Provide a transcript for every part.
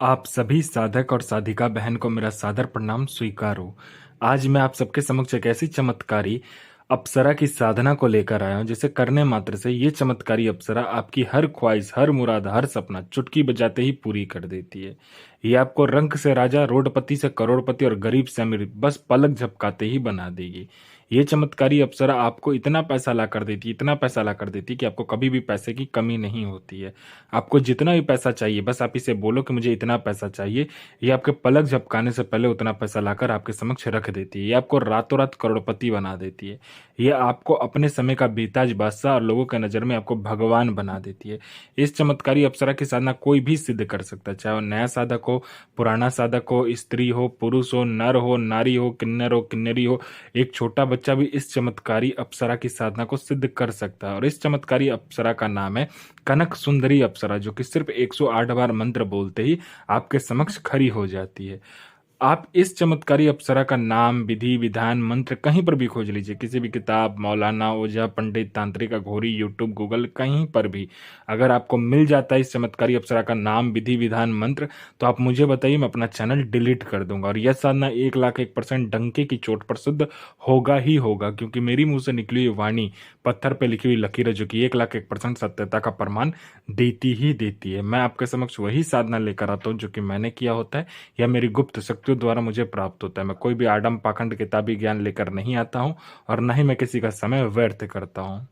आप सभी साधक और साधिका बहन को मेरा सादर प्रणाम स्वीकार हो। आज मैं आप सबके समक्ष एक ऐसी चमत्कारी अप्सरा की साधना को लेकर आया हूं जिसे करने मात्र से ये चमत्कारी अप्सरा आपकी हर ख्वाहिश, हर मुराद, हर सपना चुटकी बजाते ही पूरी कर देती है। ये आपको रंक से राजा, रोडपति से करोड़पति और गरीब से अमीर बस पलक झपकाते ही बना देगी। ये चमत्कारी अप्सरा आपको इतना पैसा ला कर देती, इतना पैसा ला कर देती कि आपको कभी भी पैसे की कमी नहीं होती है। आपको जितना भी पैसा चाहिए बस आप इसे बोलो कि मुझे इतना पैसा चाहिए, ये आपके पलक झपकाने से पहले उतना पैसा लाकर आपके समक्ष रख देती है। ये आपको रातों रात करोड़पति बना देती है। ये आपको अपने समय का बेताज बादशाह और लोगों की नज़र में आपको भगवान बना देती है। इस चमत्कारी अप्सरा की साधना कोई भी सिद्ध कर सकता है, चाहे वो नया साधक हो, पुराना साधक हो, स्त्री हो, पुरुष हो, नर हो, नारी हो, किन्नर हो, किन्नरी हो। एक छोटा बच्चा भी इस चमत्कारी अप्सरा की साधना को सिद्ध कर सकता है। और इस चमत्कारी अप्सरा का नाम है कनक सुंदरी अप्सरा, जो कि सिर्फ 108 बार मंत्र बोलते ही आपके समक्ष खड़ी हो जाती है। आप इस चमत्कारी अप्सरा का नाम, विधि, विधान, मंत्र कहीं पर भी खोज लीजिए, किसी भी किताब, मौलाना, ओझा, पंडित, तांत्रिक, अघोरी, यूट्यूब, गूगल, कहीं पर भी अगर आपको मिल जाता है इस चमत्कारी अप्सरा का नाम, विधि, विधान, मंत्र, तो आप मुझे बताइए, मैं अपना चैनल डिलीट कर दूंगा। और यह साधना 1,01% डंके की चोट पर शुद्ध होगा ही होगा, क्योंकि मेरी मुंह से निकली हुई वाणी पत्थर पे लिखी हुई लकीर है, जो कि 1,01% सत्यता का प्रमाण देती ही देती है। मैं आपके समक्ष वही साधना लेकर आता हूँ जो कि मैंने किया होता है या मेरी गुप्त शक्तियों द्वारा मुझे प्राप्त होता है। मैं कोई भी आडम पाखंड किताबी ज्ञान लेकर नहीं आता हूँ और न ही मैं किसी का समय व्यर्थ करता हूँ।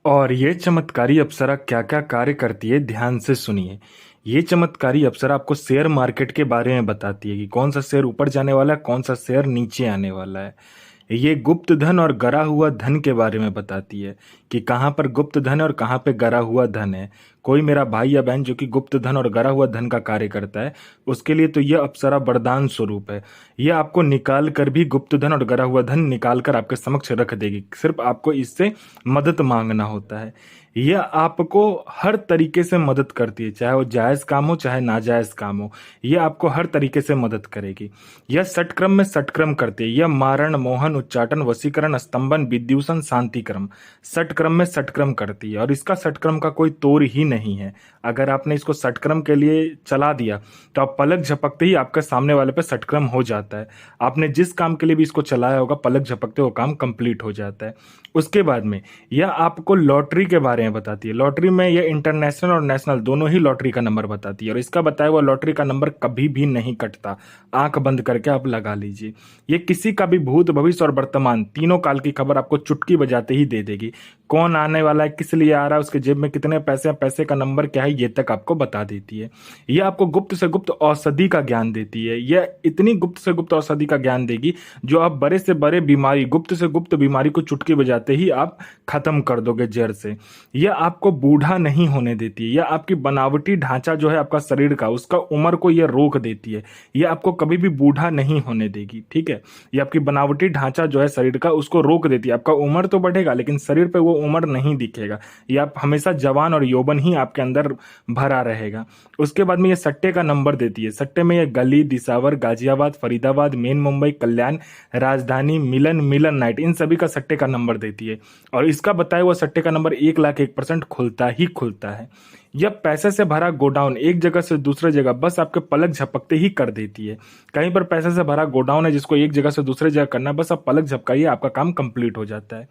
और ये चमत्कारी अप्सरा क्या क्या कार्य करती है, ध्यान से सुनिए। ये चमत्कारी अप्सरा आपको शेयर मार्केट के बारे में बताती है कि कौन सा शेयर ऊपर जाने वाला है, कौन सा शेयर नीचे आने वाला है। ये गुप्त धन और गरा हुआ धन के बारे में बताती है कि कहाँ पर गुप्त धन और कहाँ पे गरा हुआ धन है। कोई मेरा भाई या बहन जो कि गुप्त धन और गरा हुआ धन का कार्य करता है, उसके लिए तो यह अप्सरा वरदान स्वरूप है। यह आपको निकाल कर भी गुप्त धन और गरा हुआ धन निकाल कर आपके समक्ष रख देगी। सिर्फ आपको इससे मदद मांगना होता है। यह आपको हर तरीके से मदद करती है, चाहे वो जायज़ काम हो चाहे नाजायज़ काम हो। यह आपको हर तरीके से मदद करेगी। यह षटक्रम में षटक्रम करती है। यह मारण, मोहन, उच्चाटन, वशीकरण, स्तंभन, विद्यूषण, शांतिक्रम, षटक्रम में षटक्रम करती है। और इसका षटक्रम का कोई तोड़ ही नहीं है। अगर आपने इसको षटक्रम के लिए चला दिया तो आप पलक झपकते ही आपके सामने वाले पे षटक्रम हो जाता है। आपने जिस काम के लिए भी इसको चलाया होगा, पलक झपकते वो काम कंप्लीट हो जाता है। उसके बाद में यह आपको लॉटरी के बारे में बताती है। लॉटरी में यह इंटरनेशनल और नेशनल दोनों ही लॉटरी का नंबर बताती है। और इसका बताया हुआ लॉटरी का नंबर कभी भी नहीं कटता। आंख बंद करके आप लगा लीजिए। ये किसी का भी भूत, भविष्य और वर्तमान तीनों काल की खबर आपको चुटकी बजाते ही दे देगी। कौन आने वाला है, किस लिए आ रहा है, उसके जेब में कितने पैसे हैं, पैसे का नंबर क्या है, ये तक आपको बता देती है। यह आपको गुप्त से गुप्त औषधि का ज्ञान देती है। यह इतनी गुप्त से गुप्त औषधि का ज्ञान देगी जो आप बड़े से बड़े बीमारी, गुप्त से गुप्त बीमारी को चुटकी बजाते ही आप खत्म कर दोगे जड़ से। यह आपको बूढ़ा नहीं होने देती है। यह आपकी बनावटी ढांचा जो है आपका शरीर का, उसका उम्र को यह रोक देती है। यह आपको कभी भी बूढ़ा नहीं होने देगी। ठीक है, यह आपकी बनावटी ढांचा जो है शरीर का, उसको रोक देती है। आपका उम्र तो बढ़ेगा लेकिन शरीर पे वो उम्र नहीं दिखेगा। यह आप हमेशा जवान और यौवन ही आपके अंदर भरा रहेगा। उसके बाद में ये सट्टे का नंबर देती है। सट्टे में ये गली, दिसावर, गाजियाबाद, फरीदाबाद, मेन मुंबई, कल्याण, राजधानी, मिलन, मिलन नाइट, इन सभी का सट्टे का नंबर देती है। और इसका बताया हुआ सट्टे का नंबर 1,01% खुलता ही खुलता है। यह पैसे से भरा गोडाउन एक जगह से दूसरे जगह बस आपके पलक झपकते ही कर देती है। कहीं पर पैसे से भरा गोडाउन है जिसको एक जगह से दूसरे जगह करना है, बस आप पलक झपकाइए, आपका काम कंप्लीट हो जाता है।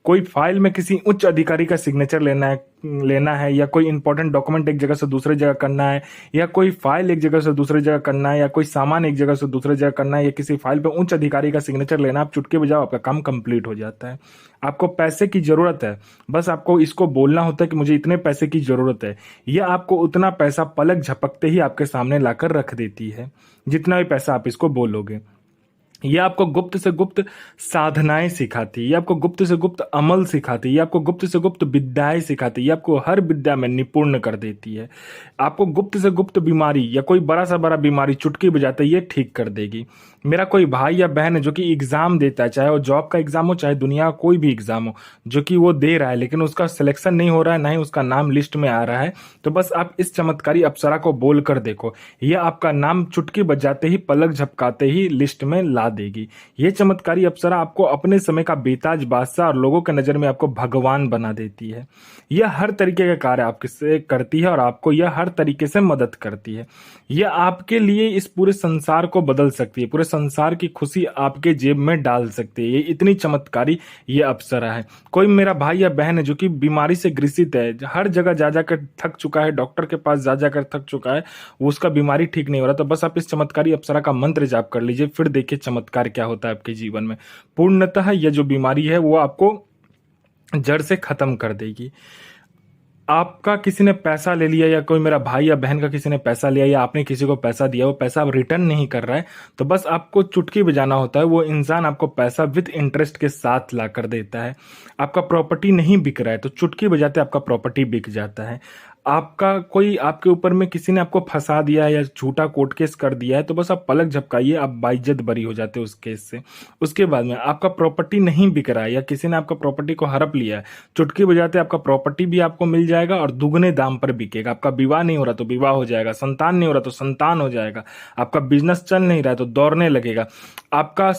कोई फाइल में किसी उच्च अधिकारी का सिग्नेचर लेना है या कोई इंपॉर्टेंट डॉक्यूमेंट एक जगह से दूसरे जगह करना है, या कोई फाइल एक जगह से दूसरे जगह करना है, या कोई सामान एक जगह से दूसरे जगह करना है, या किसी फाइल पे उच्च अधिकारी का सिग्नेचर लेना, आप चुटकी बजाओ, आपका काम कंप्लीट हो जाता है। आपको पैसे की जरूरत है, बस आपको इसको बोलना होता है कि मुझे इतने पैसे की जरूरत है। यह आपको उतना पैसा पलक झपकते ही आपके सामने लाकर रख देती है, जितना भी पैसा आप इसको बोलोगे। ये आपको गुप्त से गुप्त साधनाएं सिखाती है। ये आपको गुप्त से गुप्त अमल सिखाती है। ये आपको गुप्त से गुप्त विद्याएं सिखाती है। ये आपको हर विद्या में निपुण कर देती है। आपको गुप्त से गुप्त बीमारी या कोई बड़ा सा बड़ा बीमारी चुटकी बजाते ये ठीक कर देगी। मेरा कोई भाई या बहन है जो कि एग्जाम देता है, चाहे वो जॉब का एग्जाम हो चाहे दुनिया का कोई भी एग्जाम हो, जो कि वो दे रहा है लेकिन उसका सिलेक्शन नहीं हो रहा है, ना ही उसका नाम लिस्ट में आ रहा है, तो बस आप इस चमत्कारी अप्सरा को बोल कर देखो, यह आपका नाम चुटकी बजाते ही, पलक झपकाते ही लिस्ट में ला देगी। ये चमत्कारी अप्सरा आपको अपने समय का बेताज बादशाह और लोगों के नज़र में आपको भगवान बना देती है। यह हर तरीके का कार्य आपके से करती है और आपको यह हर तरीके से मदद करती है। यह आपके लिए इस पूरे संसार को बदल सकती है, पूरे संसार की खुशी आपके जेब में डाल सकती है। ये इतनी चमत्कारी ये अप्सरा है। कोई मेरा भाई या बहन है जो कि बीमारी से ग्रसित है, हर जगह जा जाकर थक चुका है, डॉक्टर के पास जा जाकर थक चुका है, वो उसका बीमारी ठीक नहीं हो रहा, तो बस आप इस चमत्कारी अप्सरा का मंत्र जाप कर लीजिए, फिर देखिए चमत्कार क्या होता है आपके जीवन में। पूर्णतः यह जो बीमारी है वो आपको जड़ से खत्म कर देगी। आपका किसी ने पैसा ले लिया या कोई मेरा भाई या बहन का किसी ने पैसा लिया या आपने किसी को पैसा दिया, वो पैसा अब रिटर्न नहीं कर रहा है, तो बस आपको चुटकी बजाना होता है, वो इंसान आपको पैसा विद इंटरेस्ट के साथ ला कर देता है। आपका प्रॉपर्टी नहीं बिक रहा है तो चुटकी बजाते आपका प्रॉपर्टी बिक जाता है। आपका कोई आपके ऊपर में किसी ने आपको फंसा दिया है या झूठा कोर्ट केस कर दिया है, तो बस आप पलक झपकाइए, आप बाइज्जत बरी हो जाते हो उस केस से। उसके बाद में आपका प्रॉपर्टी नहीं बिक रहा है या किसी ने आपका प्रॉपर्टी को हड़प लिया है, चुटकी बजाते आपका प्रॉपर्टी भी आपको मिल जाएगा और दुगने दाम पर बिकेगा। आपका विवाह नहीं हो रहा तो विवाह हो जाएगा, संतान नहीं हो रहा तो संतान हो जाएगा, आपका बिजनेस चल नहीं रहा है तो दौड़ने लगेगा। आपका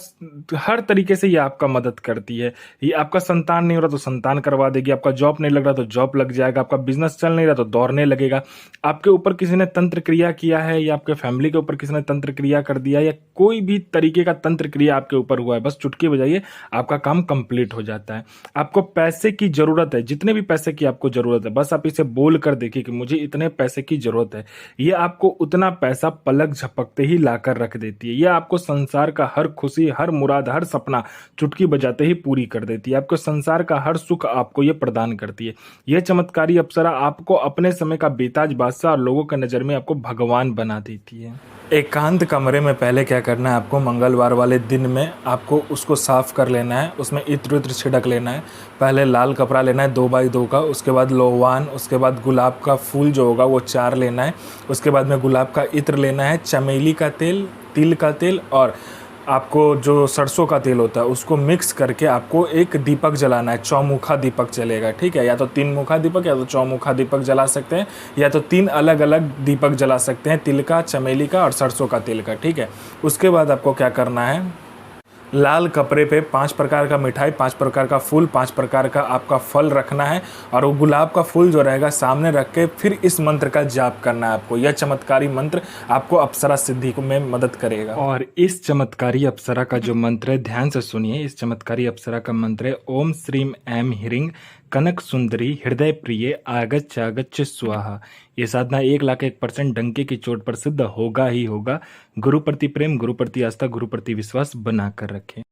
हर तरीके से ये आपका मदद करती है। ये आपका संतान नहीं हो रहा तो संतान करवा देगी, आपका जॉब नहीं लग रहा तो जॉब लग जाएगा, आपका बिजनेस चल नहीं रहा तो दौड़ने लगेगा। आपके ऊपर किसी ने तंत्र क्रिया किया है या आपके फैमिली के ऊपर किसी ने तंत्र क्रिया कर दिया या कोई भी तरीके का तंत्र क्रिया आपके ऊपर हुआ है, बस चुटकी बजाइए, आपका काम कंप्लीट हो जाता है। आपको पैसे की जरूरत है, जितने भी पैसे की आपको जरूरत है, बस आप इसे बोल कर देखिए कि मुझे इतने पैसे की जरूरत है, ये आपको उतना पैसा पलक झपकते ही लाकर रख देती है। ये आपको संसार का हर खुशी, हर मुराद, हर सपना चुटकी बजाते ही पूरी कर देती है। आपको संसार का हर सुख आपको ये प्रदान करती है। यह चमत्कारी अप्सरा आपको अपने समय का बेताज बादशाह और लोगों की नज़र में आपको भगवान बना देती है। एकांत कमरे में पहले क्या करना है, आपको मंगलवार वाले दिन में आपको उसको साफ कर लेना है, उसमें इत्र उत्र छिड़क लेना है। पहले लाल कपड़ा लेना है 2x2 का, उसके बाद लोवान, उसके बाद गुलाब का फूल जो होगा वो 4 लेना है, उसके बाद में गुलाब का इत्र लेना है, चमेली का तेल, तिल का तेल और आपको जो सरसों का तेल होता है उसको मिक्स करके आपको एक दीपक जलाना है। चौमुखा दीपक जलेगा, ठीक है, या तो 3 मुखा दीपक या तो चौमुखा दीपक जला सकते हैं, या तो 3 अलग अलग दीपक जला सकते हैं, तिल का, चमेली का और सरसों का तेल का, ठीक है। उसके बाद आपको क्या करना है, लाल कपड़े पे 5 प्रकार का मिठाई, 5 प्रकार का फूल, 5 प्रकार का आपका फल रखना है और वो गुलाब का फूल जो रहेगा सामने रख के फिर इस मंत्र का जाप करना है आपको। यह चमत्कारी मंत्र आपको अप्सरा सिद्धि में मदद करेगा। और इस चमत्कारी अप्सरा का जो मंत्र है, ध्यान से सुनिए, इस चमत्कारी अप्सरा का मंत्र है ओम श्रीम ऐम ह्रीं कनक सुंदरी हृदय प्रिय आगच्छ आगच्छ स्वाहा। ये साधना 1,01% डंके की चोट पर सिद्ध होगा ही होगा। गुरु प्रति प्रेम, गुरु प्रति आस्था, गुरु प्रति विश्वास बना कर रखें।